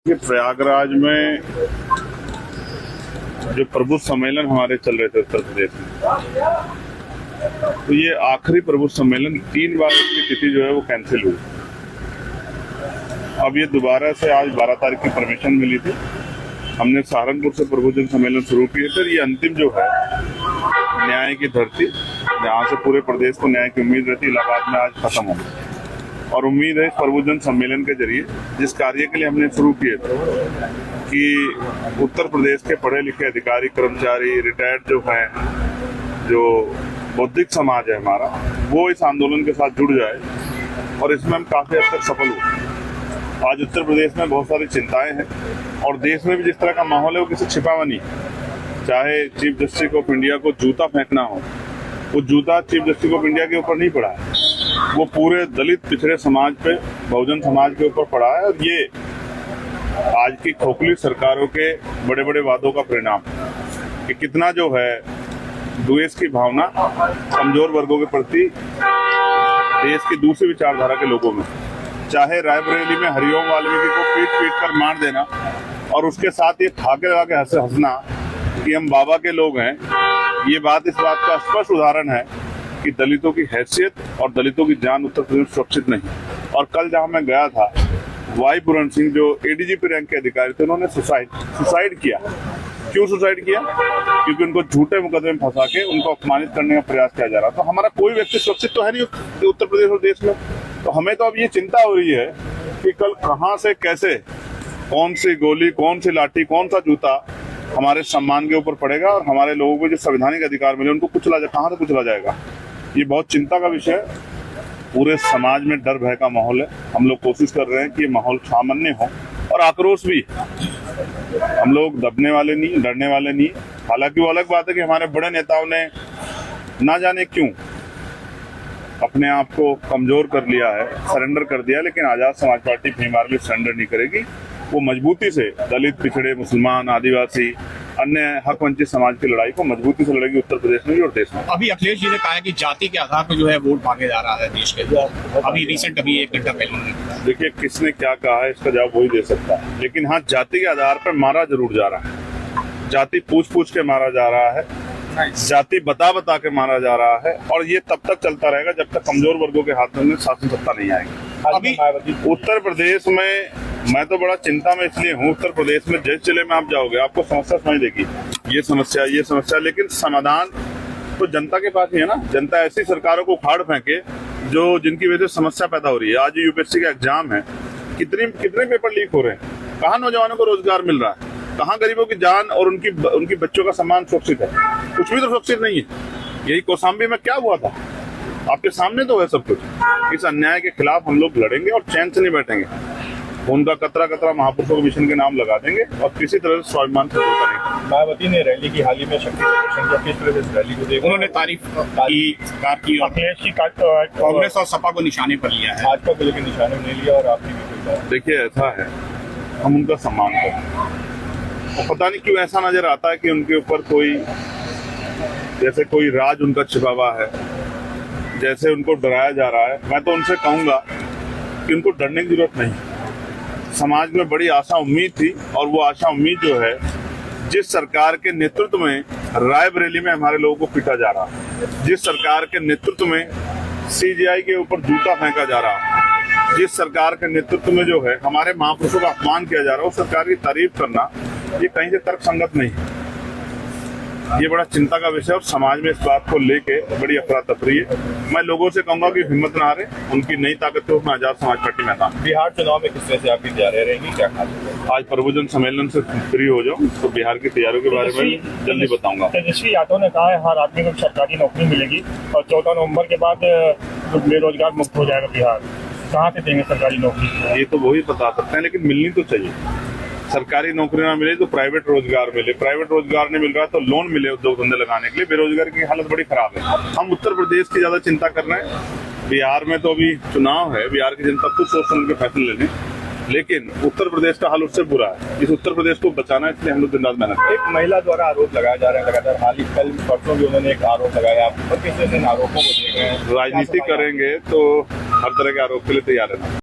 कि प्रयागराज में जो प्रबुद्ध सम्मेलन हमारे चल रहे थे उत्तर प्रदेश में, तो ये आखिरी प्रबुद्ध सम्मेलन 3 बार इसकी तिथि जो है वो कैंसिल हुई। अब ये दोबारा से आज 12 तारीख की परमिशन मिली थी। हमने सहारनपुर से प्रबुद्ध सम्मेलन शुरू किए थे। ये अंतिम जो है न्याय की धरती, जहाँ से पूरे प्रदेश को न्याय की उम्मीद रहती, इलाहाबाद में आज खत्म हो गई। और उम्मीद है इस प्रबुद्ध सम्मेलन के जरिए जिस कार्य के लिए हमने शुरू किए थे कि उत्तर प्रदेश के पढ़े लिखे अधिकारी, कर्मचारी, रिटायर्ड जो हैं, जो बौद्धिक समाज है हमारा, वो इस आंदोलन के साथ जुड़ जाए, और इसमें हम काफी हद तक सफल हुए। आज उत्तर प्रदेश में बहुत सारी चिंताएं हैं और देश में भी जिस तरह का माहौल है वो किसी छिपा हुआ नहीं। चाहे चीफ जस्टिस ऑफ इंडिया को जूता फेंकना हो, वो जूता चीफ जस्टिस ऑफ इंडिया के ऊपर नहीं पड़ा है, वो पूरे दलित पिछड़े समाज पे, बहुजन समाज के ऊपर पड़ा है। और ये आज की खोखली सरकारों के बड़े बड़े वादों का परिणाम कि कितना जो है द्वेष की भावना कमजोर वर्गों के प्रति देश की दूसरी विचारधारा के लोगों में, चाहे रायबरेली में हरिओम वाल्मीकि को पीट कर मार देना और उसके साथ ये ठाके लगा के हंसना कि हम बाबा के लोग हैं, ये बात इस बात का स्पष्ट उदाहरण है कि दलितों की हैसियत और दलितों की जान उत्तर प्रदेश में सुरक्षित नहीं। और कल जहां मैं गया था, वाई पूरन सिंह जो एडीजीपी रैंक के अधिकारी थे, उन्होंने सुसाइड किया। क्यों सुसाइड किया? क्योंकि उनको झूठे मुकदमे में फंसा के उनको अपमानित करने का प्रयास किया जा रहा। तो हमारा कोई व्यक्ति सुरक्षित तो है नहीं उत्तर प्रदेश और देश में। तो हमें तो अब ये चिंता हो रही है कि कल कहां से कैसे, कौन सी गोली, कौन सी लाठी, कौन सा जूता हमारे सम्मान के ऊपर पड़ेगा और हमारे लोगों को जो संवैधानिक अधिकार मिले उनको कहां से कुचला जाएगा। ये बहुत चिंता का विषय है। पूरे समाज में डर भय का माहौल है। हम लोग कोशिश कर रहे हैं कि ये माहौल सामान्य हो और आक्रोश भी। हम लोग दबने वाले नहीं, डरने वाले नहीं। हालांकि वो अलग बात है कि हमारे बड़े नेताओं ने ना जाने क्यों अपने आप को कमजोर कर लिया है, सरेंडर कर दिया, लेकिन Azad Samaj party Bhim army surrender नहीं करेगी। वो मजबूती से दलित, पिछड़े, मुसलमान, आदिवासी, अन्य हक वंचित समाज की लड़ाई को मजबूती से लड़ेगी उत्तर प्रदेश में भी और देश में। अभी अखिलेश जी ने कहा है कि जाति के आधार पर जो है वोट मांगे जा रहा है देश के। अभी रिसेंट अभी 1 घंटा पहले देखिए किसने क्या कहा है, इसका जवाब वही दे सकता है। लेकिन हाँ, जाति के आधार पर मारा जरूर जा रहा है। जाति पूछ के मारा जा रहा है, जाति बता के मारा जा रहा है, और ये तब तक चलता रहेगा जब तक कमजोर वर्गों के हाथ में शासन सत्ता नहीं आएगी। अभी उत्तर प्रदेश में मैं तो बड़ा चिंता में इसलिए हूँ। उत्तर प्रदेश में जिस जिले में आप जाओगे आपको समस्या समझ देगी, ये समस्या, लेकिन समाधान तो जनता के पास ही है ना। जनता ऐसी सरकारों को उखाड़ फेंके जो जिनकी वजह से समस्या पैदा हो रही है। आज यूपीएससी का एग्जाम है, कितने पेपर लीक हो रहे हैं, कहाँ नौजवानों को रोजगार मिल रहा है, कहाँ गरीबों की जान और उनकी बच्चों का सम्मान सुरक्षित है? कुछ भी तो सुरक्षित नहीं है। यही कौशाम्बी में क्या हुआ था, आपके सामने तो है सब कुछ। इस अन्याय के खिलाफ हम लोग लड़ेंगे और चैन से नहीं बैठेंगे। उनका कतरा माहपुरुषों के मिशन के नाम लगा देंगे और किसी तरह से स्वाभिमान से धोखा नहीं। मायावती ने रैली की हाल ही में शक्ति प्रदर्शन किया, किस तरह से रैली को देखा? उन्होंने तारीफ की सरकार की, अखिलेश जी कांग्रेस और सपा को निशाने पर लिया है। भाजपा को लेकर निशाने में नहीं लिया और आपने भी कोई बात। देखिए ऐसा है, हम उनका सम्मान करते हैं और पता नहीं क्यों ऐसा नजर आता है कि उनके ऊपर जैसे कोई राज उनका छिपा हुआ है, जैसे उनको डराया जा रहा है। मैं तो उनसे कहूंगा कि उनको डरने की जरूरत नहीं। समाज में बड़ी आशा उम्मीद थी, और वो आशा उम्मीद जो है, जिस सरकार के नेतृत्व में रायबरेली में हमारे लोगों को पीटा जा रहा, जिस सरकार के नेतृत्व में सीजीआई के ऊपर जूता फेंका जा रहा, जिस सरकार के नेतृत्व में जो है हमारे महापुरुषों का अपमान किया जा रहा है, उस सरकार की तारीफ करना ये कहीं से तर्कसंगत नहीं है। ये बड़ा चिंता का विषय और समाज में इस बात को लेके बड़ी अफरा तफरी है। मैं लोगों से कहूंगा कि हिम्मत न हारे, उनकी नई ताकत को मैं आजाद समाज पार्टी में था। बिहार चुनाव में किस तरह से आपकी तैयारियां रहेंगी, क्या खास? आज प्रबुद्ध सम्मेलन से फ्री हो जाऊं तो बिहार की तैयारियों के बारे में जल्दी बताऊंगा। तेजस्वी यादव ने कहा है हर आदमी को सरकारी नौकरी मिलेगी और 14 नवंबर के बाद बेरोजगार मुक्त हो जाएगा बिहार। कहाँ से देंगे सरकारी नौकरी? ये तो वही बता सकते हैं, लेकिन मिलनी तो चाहिए। सरकारी नौकरी ना मिले तो प्राइवेट रोजगार मिले, प्राइवेट रोजगार नहीं मिल रहा तो लोन मिले उद्योग धंधे लगाने के लिए। बेरोजगारी की हालत बड़ी खराब है। हम उत्तर प्रदेश की ज्यादा चिंता कर रहे हैं। बिहार में तो अभी चुनाव है, बिहार की जनता खुद सोच समझ के फैसले ले लें, लेकिन उत्तर प्रदेश का हाल उससे बुरा है। इस उत्तर प्रदेश को बचाना, इसलिए हम लोग दिन रात मेहनत। एक महिला द्वारा आरोप लगाया जा रहा है लगातार, हाल ही कल परसों भी उन्होंने एक आरोप लगाया, और किस तरह से इन आरोपों को देख रहे हैं? राजनीति करेंगे तो हर तरह के आरोप के लिए तैयार है।